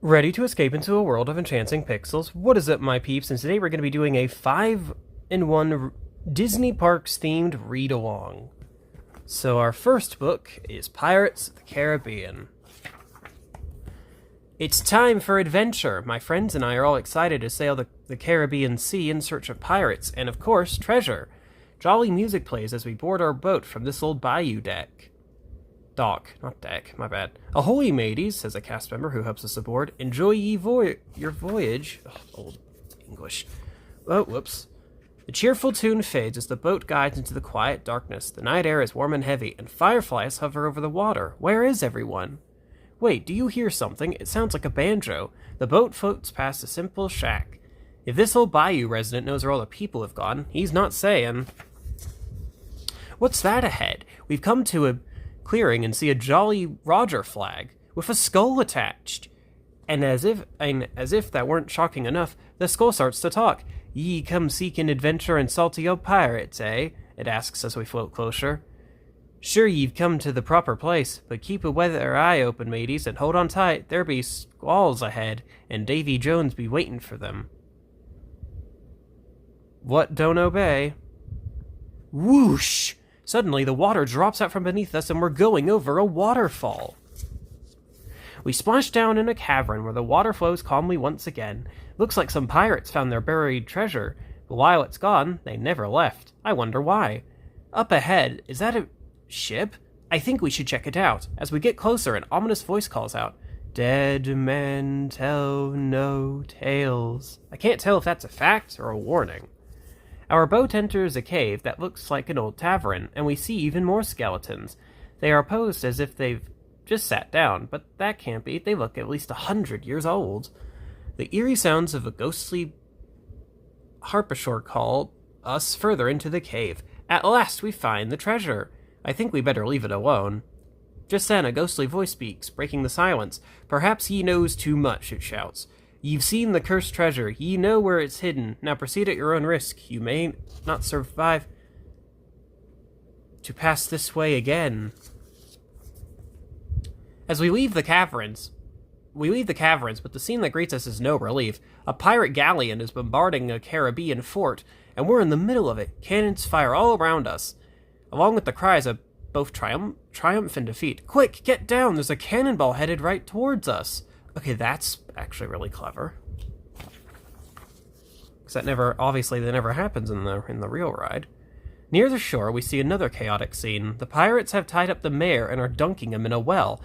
Ready to escape into a world of enchanting pixels? What is up, my peeps? And today we're going to be doing a 5-in-1 Disney Parks themed read-along. So our first book is Pirates of the Caribbean. It's time for adventure. My friends and I are all excited to sail the Caribbean Sea in search of pirates and, of course, treasure. Jolly music plays as we board our boat from this old bayou deck. Dock, not deck, my bad. Ahoy, mateys, says a cast member who helps us aboard. Enjoy your voyage. Ugh, old English. Oh, whoops. The cheerful tune fades as the boat guides into the quiet darkness. The night air is warm and heavy, and fireflies hover over the water. Where is everyone? Wait, do you hear something? It sounds like a banjo. The boat floats past a simple shack. If this old bayou resident knows where all the people have gone, he's not saying. What's that ahead? We've come to a clearing and see a Jolly Roger flag with a skull attached. And as if that weren't shocking enough, the skull starts to talk. Ye come seeking adventure and salty old pirates, eh? It asks as we float closer. Sure, you've come to the proper place, but keep a weather eye open, mateys, and hold on tight. There be squalls ahead, and Davy Jones be waiting for them. What don't obey? Whoosh! Suddenly, the water drops out from beneath us and we're going over a waterfall. We splash down in a cavern where the water flows calmly once again. Looks like some pirates found their buried treasure, but while it's gone, they never left. I wonder why. Up ahead, is that a ship? I think we should check it out. As we get closer, an ominous voice calls out, "Dead men tell no tales." I can't tell if that's a fact or a warning. Our boat enters a cave that looks like an old tavern, and we see even more skeletons. They are posed as if they've just sat down, but that can't be. They look at least 100 years old. The eerie sounds of a ghostly harpsichord call us further into the cave. At last we find the treasure. I think we better leave it alone. Just then a ghostly voice speaks, breaking the silence. Perhaps ye knows too much, it shouts. You've seen the cursed treasure. Ye know where it's hidden. Now proceed at your own risk. You may not survive to pass this way again. As we leave the caverns, but the scene that greets us is no relief. A pirate galleon is bombarding a Caribbean fort, and we're in the middle of it. Cannons fire all around us, along with the cries of both triumph and defeat. Quick, get down! There's a cannonball headed right towards us. Okay, that's actually really clever. Because that never happens in the real ride. Near the shore, we see another chaotic scene. The pirates have tied up the mayor and are dunking him in a well.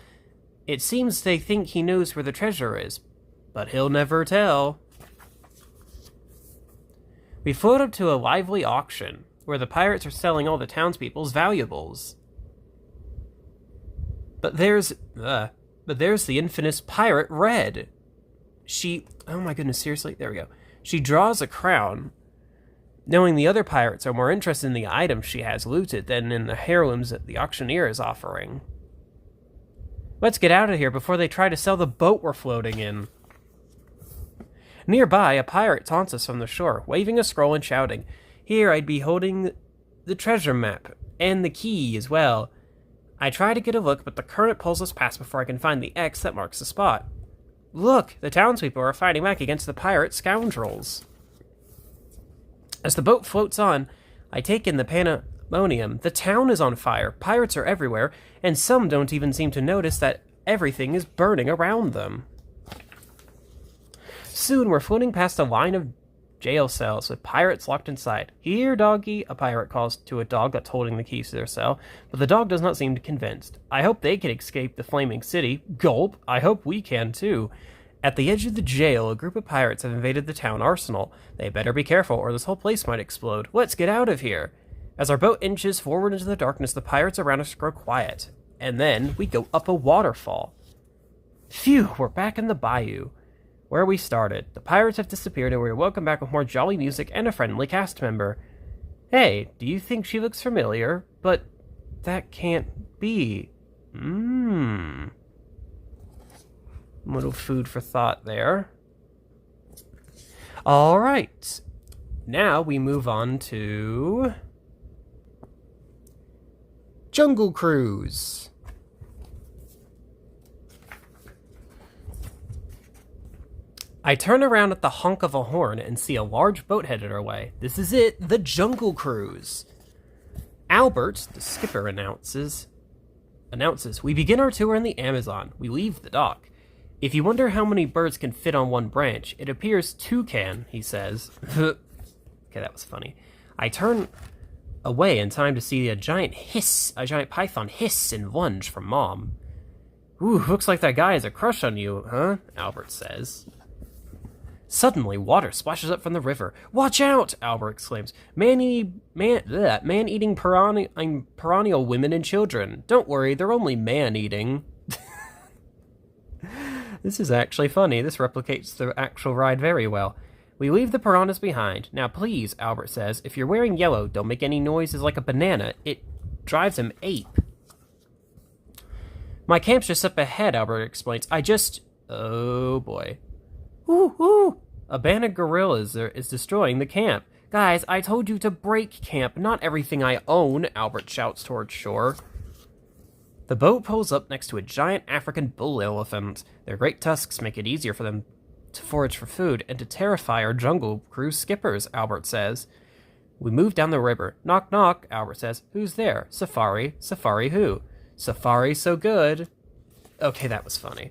It seems they think he knows where the treasure is, but he'll never tell. We float up to a lively auction, where the pirates are selling all the townspeople's valuables. But there's the infamous Pirate Red. Oh my goodness, seriously? There we go. She draws a crown, knowing the other pirates are more interested in the items she has looted than in the heirlooms that the auctioneer is offering. Let's get out of here before they try to sell the boat we're floating in. Nearby, a pirate taunts us from the shore, waving a scroll and shouting, "Here I'd be holding the treasure map, and the key as well." I try to get a look, but the current pulls us past before I can find the X that marks the spot. Look, the townspeople are fighting back against the pirate scoundrels. As the boat floats on, I take in the pandemonium. The town is on fire, pirates are everywhere, and some don't even seem to notice that everything is burning around them. Soon we're floating past a line of jail cells with pirates locked inside. "Here, doggy," a pirate calls to a dog that's holding the keys to their cell, but the dog does not seem convinced. I hope they can escape the flaming city. Gulp, I hope we can too. At the edge of the jail, a group of pirates have invaded the town arsenal. They better be careful or this whole place might explode. Let's get out of here. As our boat inches forward into the darkness, the pirates around us grow quiet. And then we go up a waterfall. Phew, we're back in the bayou, where we started. The pirates have disappeared and we're welcomed back with more jolly music and a friendly cast member. Hey, do you think she looks familiar? But that can't be. Little food for thought there. Alright. Now we move on to Jungle Cruise. I turn around at the honk of a horn and see a large boat headed our way. This is it, the Jungle Cruise. Albert, the skipper, announces, we begin our tour in the Amazon. We leave the dock. If you wonder how many birds can fit on one branch, it appears 2 can, he says. Okay, that was funny. I turn away in time to see a giant python hiss and lunge from Mom. Ooh, looks like that guy has a crush on you, huh? Albert says. Suddenly, water splashes up from the river. Watch out! Albert exclaims. Man-eating perennial women and children. Don't worry, they're only man-eating. This is actually funny. This replicates the actual ride very well. We leave the piranhas behind. Now please, Albert says, if you're wearing yellow, don't make any noises like a banana. It drives him ape. My camp's just up ahead, Albert explains. Oh boy. Ooh! A band of gorillas is destroying the camp. Guys, I told you to break camp, not everything I own, Albert shouts towards shore. The boat pulls up next to a giant African bull elephant. Their great tusks make it easier for them to forage for food and to terrify our jungle cruise skippers, Albert says. We move down the river. Knock, knock, Albert says. Who's there? Safari. Safari who? Safari so good. Okay, that was funny.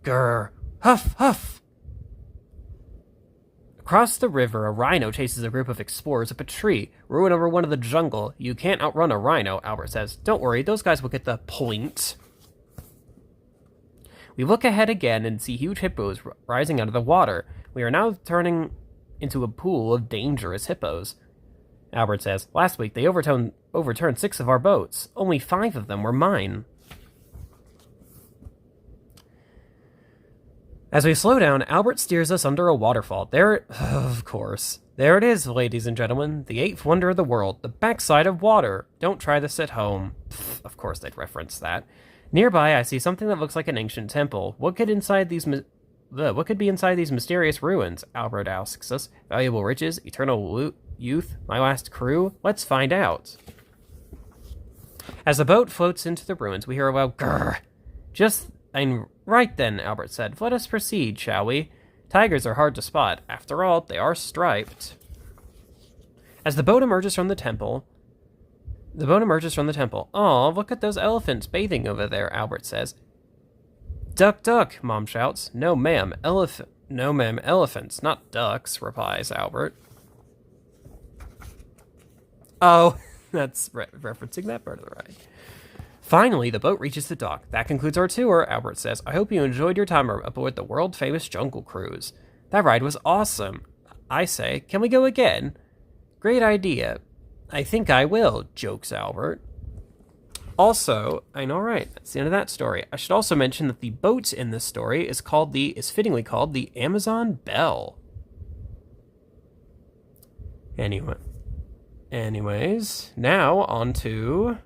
Grr. Huff, huff. Across the river, a rhino chases a group of explorers up a tree. Ruin over one of the jungle. You can't outrun a rhino, Albert says. Don't worry, those guys will get the point. We look ahead again and see huge hippos rising out of the water. We are now turning into a pool of dangerous hippos. Albert says, last week they overturned 6 of our boats. Only 5 of them were mine. As we slow down, Albert steers us under a waterfall. Of course. There it is, ladies and gentlemen. The 8th wonder of the world. The backside of water. Don't try this at home. Of course they'd reference that. Nearby, I see something that looks like an ancient temple. What could be inside these mysterious ruins? Albert asks us. Valuable riches, eternal youth, my last crew? Let's find out. As the boat floats into the ruins, we hear a loud grrr. Right then, Albert said. Let us proceed, shall we? Tigers are hard to spot. After all, they are striped. As the boat emerges from the temple... Aw, look at those elephants bathing over there, Albert says. Duck, duck, Mom shouts. No, ma'am, elephants, not ducks, replies Albert. Oh, that's referencing that part of the ride. Finally, the boat reaches the dock. That concludes our tour, Albert says. I hope you enjoyed your time aboard the world-famous Jungle Cruise. That ride was awesome. I say, can we go again? Great idea. I think I will, jokes Albert. Also, I know, right, that's the end of that story. I should also mention that the boat in this story is fittingly called the Amazon Belle. Anyways, now on to...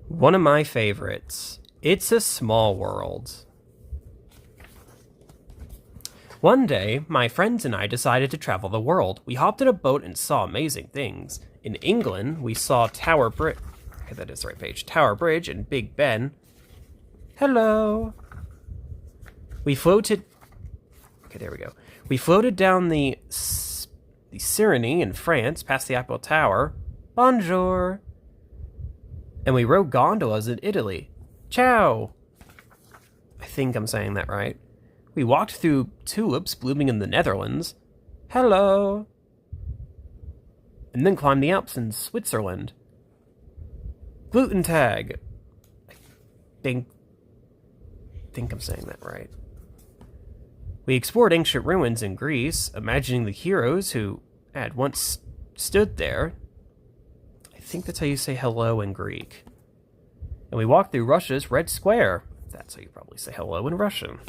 one of my favorites. It's a Small World. One day, my friends and I decided to travel the world. We hopped in a boat and saw amazing things. In England, we saw Tower Bridge. Okay, that is the right page. Tower Bridge and Big Ben. Hello. We floated... Okay, there we go. We floated down the Cyreney in France, past the Eiffel Tower. Bonjour. And we rode gondolas in Italy. Ciao! I think I'm saying that right. We walked through tulips blooming in the Netherlands. Hello! And then climbed the Alps in Switzerland. Gluten tag. I think I'm saying that right. We explored ancient ruins in Greece, imagining the heroes who had once stood there. I think that's how you say hello in Greek. And we walked through Russia's Red Square. That's how you probably say hello in Russian.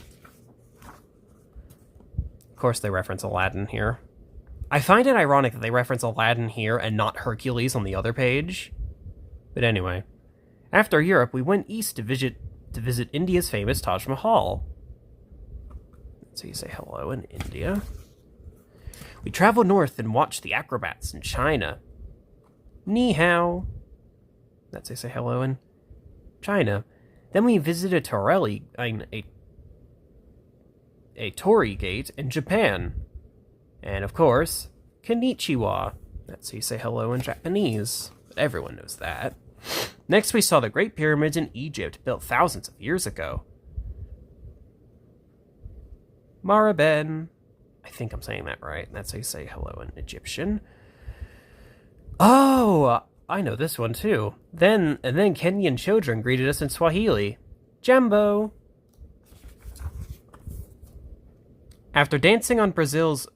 Of course, they reference Aladdin here. I find it ironic that they reference Aladdin here and not Hercules on the other page. But anyway, after Europe, we went east to visit India's famous Taj Mahal. That's how you say hello in India. We traveled north and watched the acrobats in China. Ni hao. That's how you say hello in China. Then we visited a torii gate in Japan. And of course, konnichiwa. That's how you say hello in Japanese. But everyone knows that. Next, we saw the Great Pyramids in Egypt, built thousands of years ago. Maraben. I think I'm saying that right. That's how you say hello in Egyptian. Oh, I know this one too. Then Kenyan children greeted us in Swahili. Jambo. After dancing on Brazil's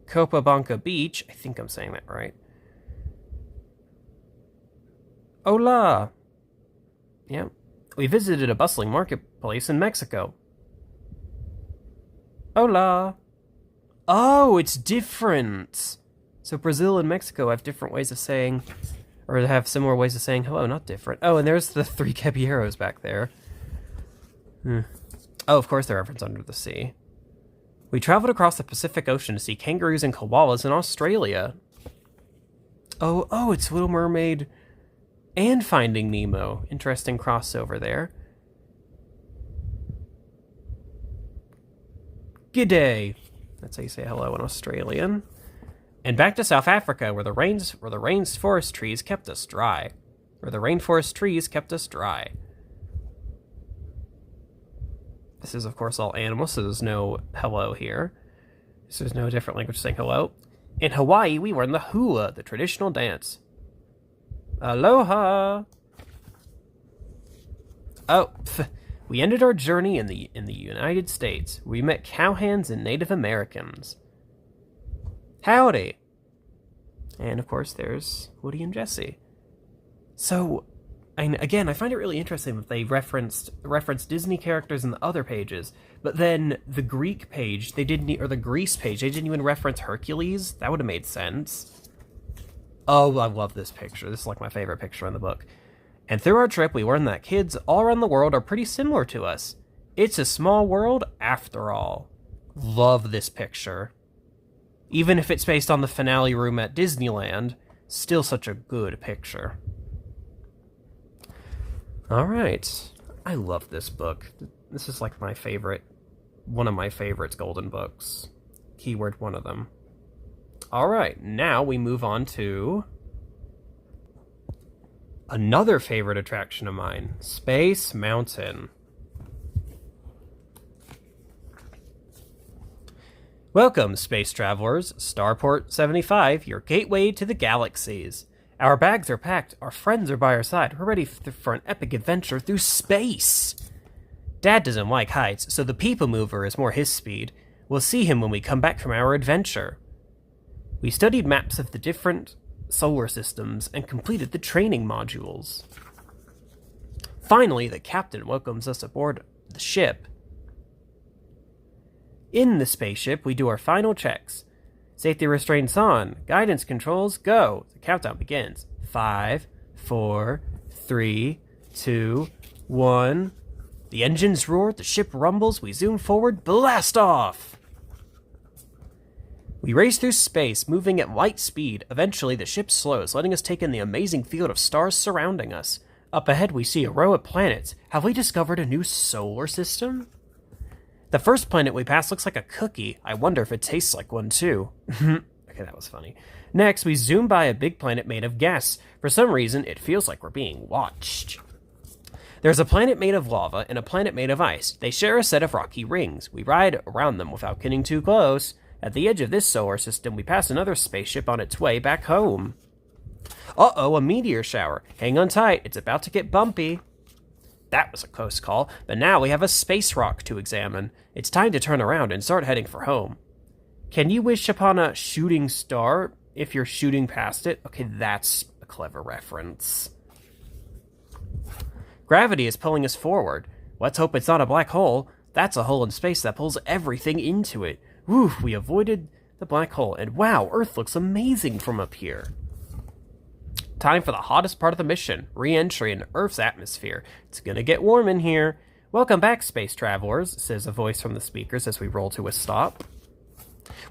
Copacabana Beach, I think I'm saying that right. Hola. Yeah. We visited a bustling marketplace in Mexico. Hola. Oh, it's different. So Brazil and Mexico have different ways of saying, or have similar ways of saying hello, not different. Oh, and there's the 3 caballeros back there. Oh, of course, the reference Under the Sea. We traveled across the Pacific Ocean to see kangaroos and koalas in Australia. Oh, it's Little Mermaid and Finding Nemo. Interesting crossover there. G'day. That's how you say hello in Australian. And back to South Africa, where the rainforest trees kept us dry. This is, of course, all animals, so there's no hello here. So there's no different language saying hello. In Hawaii, we were in the hula, the traditional dance. Aloha! Oh, we ended our journey in the United States. We met cowhands and Native Americans. Howdy! And, of course, there's Woody and Jesse. So, again, I find it really interesting that they referenced Disney characters in the other pages, but then the Greek page, or the Greece page, they didn't even reference Hercules. That would have made sense. Oh, I love this picture. This is like my favorite picture in the book. And through our trip, we learned that kids all around the world are pretty similar to us. It's a small world after all. Love this picture. Even if it's based on the finale room at Disneyland, still such a good picture. Alright. I love this book. This is like my favorite, one of my favorites golden books. Keyword one of them. Alright, now we move on to another favorite attraction of mine, Space Mountain. Welcome, space travelers. Starport 75, your gateway to the galaxies. Our bags are packed, our friends are by our side. We're ready for an epic adventure through space. Dad doesn't like heights, so the People Mover is more his speed. We'll see him when we come back from our adventure. We studied maps of the different solar systems and completed the training modules. Finally, the captain welcomes us aboard the ship. In the spaceship, we do our final checks. Safety restraints on. Guidance controls, go. The countdown begins. 5, 4, 3, 2, 1. The engines roar, the ship rumbles, we zoom forward, blast off! We race through space, moving at light speed. Eventually, the ship slows, letting us take in the amazing field of stars surrounding us. Up ahead, we see a row of planets. Have we discovered a new solar system? The first planet we pass looks like a cookie. I wonder if it tastes like one, too. Okay, that was funny. Next, we zoom by a big planet made of gas. For some reason, it feels like we're being watched. There's a planet made of lava and a planet made of ice. They share a set of rocky rings. We ride around them without getting too close. At the edge of this solar system, we pass another spaceship on its way back home. Uh-oh, a meteor shower. Hang on tight, it's about to get bumpy. That was a close call, but now we have a space rock to examine. It's time to turn around and start heading for home. Can you wish upon a shooting star if you're shooting past it? Okay, that's a clever reference. Gravity is pulling us forward. Let's hope it's not a black hole. That's a hole in space that pulls everything into it. Whew, we avoided the black hole, and wow, Earth looks amazing from up here. Time for the hottest part of the mission, re-entry in Earth's atmosphere. It's gonna get warm in here. Welcome back, space travelers, says a voice from the speakers as we roll to a stop.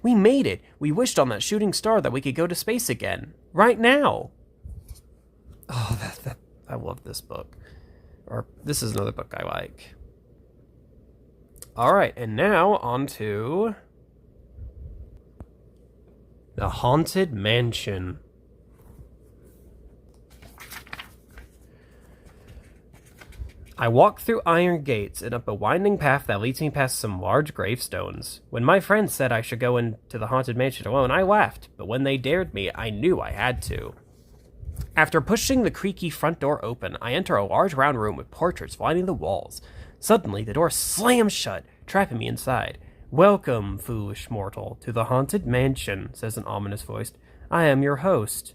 We made it. We wished on that shooting star that we could go to space again. Right now. Oh, I love this book. Or this is another book I like. Alright, and now on to The Haunted Mansion. I walk through iron gates and up a winding path that leads me past some large gravestones. When my friends said I should go into the Haunted Mansion alone, I laughed, but when they dared me, I knew I had to. After pushing the creaky front door open, I enter a large round room with portraits lining the walls. Suddenly, the door slams shut, trapping me inside. "Welcome, foolish mortal, to the Haunted Mansion," says an ominous voice. "I am your host.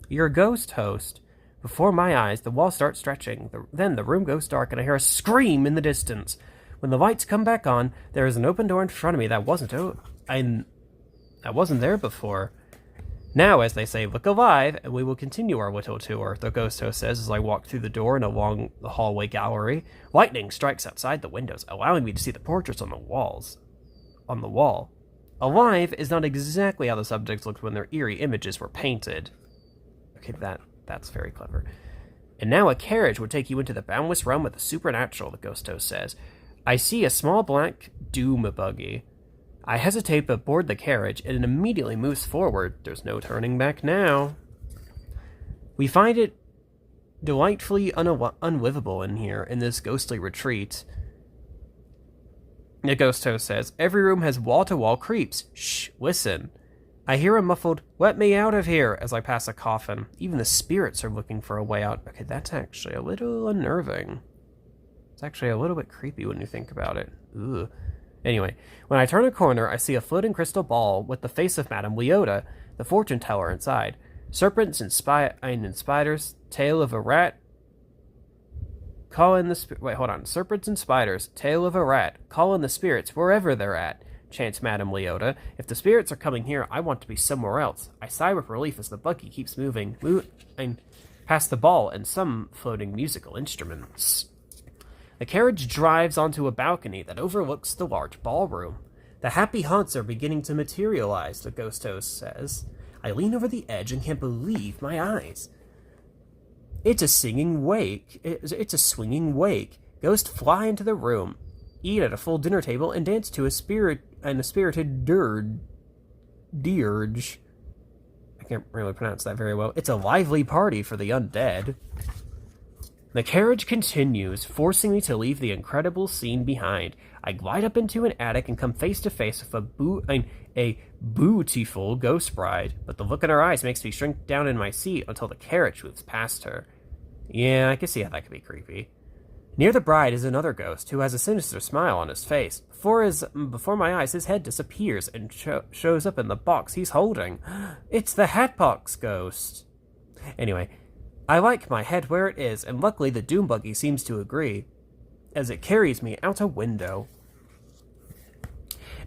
Your ghost host." Before my eyes, the walls start stretching. Then the room goes dark, and I hear a scream in the distance. When the lights come back on, there is an open door in front of me that wasn't there before. "Now, as they say, look alive, and we will continue our little tour," the ghost host says as I walk through the door and along the hallway gallery. Lightning strikes outside the windows, allowing me to see the portraits on the wall. Alive is not exactly how the subjects looked when their eerie images were painted. Okay, that's very clever. "And now a carriage would take you into the boundless realm of the supernatural," the ghost host says. I see a small black doom buggy. I hesitate but board the carriage, and it immediately moves forward. There's no turning back now. We find it delightfully unlivable in here, in this ghostly retreat. The ghost host says, "Every room has wall-to-wall creeps. Shh, listen." I hear a muffled, "Let me out of here," as I pass a coffin. Even the spirits are looking for a way out. Okay, that's actually a little unnerving. It's actually a little bit creepy when you think about it. Ugh. Anyway, when I turn a corner, I see a floating crystal ball with the face of Madame Leota, the fortune teller, inside. Serpents and spiders, tail of a rat, Serpents and spiders, tail of a rat, call in the spirits wherever they're at, chants Madame Leota. If the spirits are coming here, I want to be somewhere else. I sigh with relief as the buggy keeps moving past the ball and some floating musical instruments. The carriage drives onto a balcony that overlooks the large ballroom. The happy haunts are beginning to materialize, the ghost host says. I lean over the edge and can't believe my eyes. It's a swinging wake. Ghosts fly into the room, eat at a full dinner table, and dance to a spirited dirge. I can't really pronounce that very well. It's a lively party for the undead. The carriage continues, forcing me to leave the incredible scene behind. I glide up into an attic and come face to face with a beautiful ghost bride, but the look in her eyes makes me shrink down in my seat until the carriage moves past her. Yeah, I can see how that could be creepy. Near the bride is another ghost who has a sinister smile on his face. Before my eyes, his head disappears and shows up in the box he's holding. It's the Hatbox Ghost. Anyway, I like my head where it is, and luckily the doom buggy seems to agree, as it carries me out a window.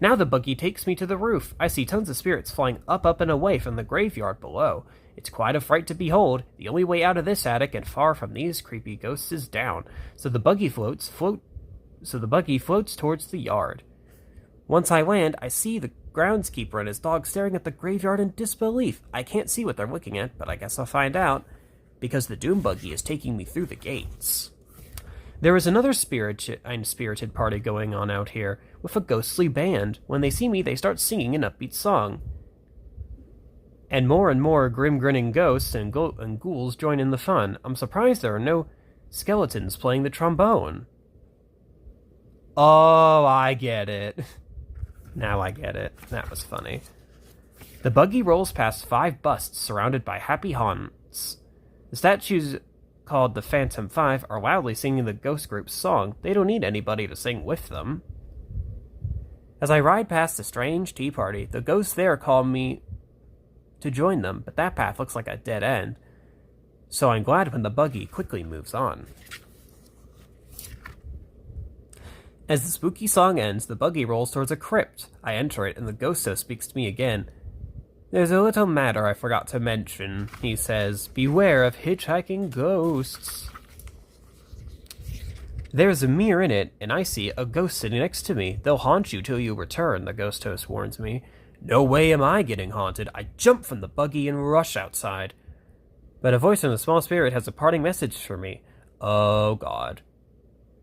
Now the buggy takes me to the roof. I see tons of spirits flying up and away from the graveyard below. It's quite a fright to behold. The only way out of this attic and far from these creepy ghosts is down, so the buggy floats towards the yard. Once I land, I see the groundskeeper and his dog staring at the graveyard in disbelief. I can't see what they're looking at, but I guess I'll find out, because the doom buggy is taking me through the gates. There is another spirited party going on out here, with a ghostly band. When they see me, they start singing an upbeat song. And more grim-grinning ghosts and ghouls join in the fun. I'm surprised there are no skeletons playing the trombone. Oh, I get it. Now I get it. That was funny. The buggy rolls past 5 busts surrounded by happy haunts. The statues, called the Phantom Five, are loudly singing the ghost group's song. They don't need anybody to sing with them. As I ride past the strange tea party, the ghosts there call me to join them, but that path looks like a dead end, so I'm glad when the buggy quickly moves on. As the spooky song ends, the buggy rolls towards a crypt. I enter it, and the ghost host speaks to me again. There's a little matter I forgot to mention, he says. Beware of hitchhiking ghosts. There's a mirror in it, and I see a ghost sitting next to me. They'll haunt you till you return, the ghost host warns me. No way am I getting haunted. I jump from the buggy and rush outside. But a voice from the small spirit has a parting message for me. Oh, God.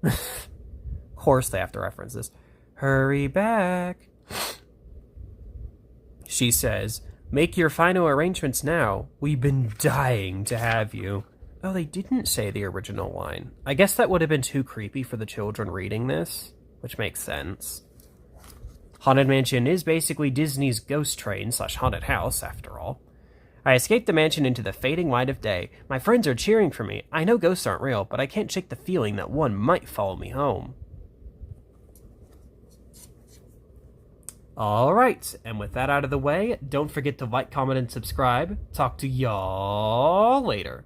Of course they have to reference this. Hurry back. She says, make your final arrangements now. We've been dying to have you. Oh, they didn't say the original line. I guess that would have been too creepy for the children reading this, which makes sense. Haunted Mansion is basically Disney's ghost train / haunted house, after all. I escaped the mansion into the fading light of day. My friends are cheering for me. I know ghosts aren't real, but I can't shake the feeling that one might follow me home. Alright, and with that out of the way, don't forget to like, comment, and subscribe. Talk to y'all later.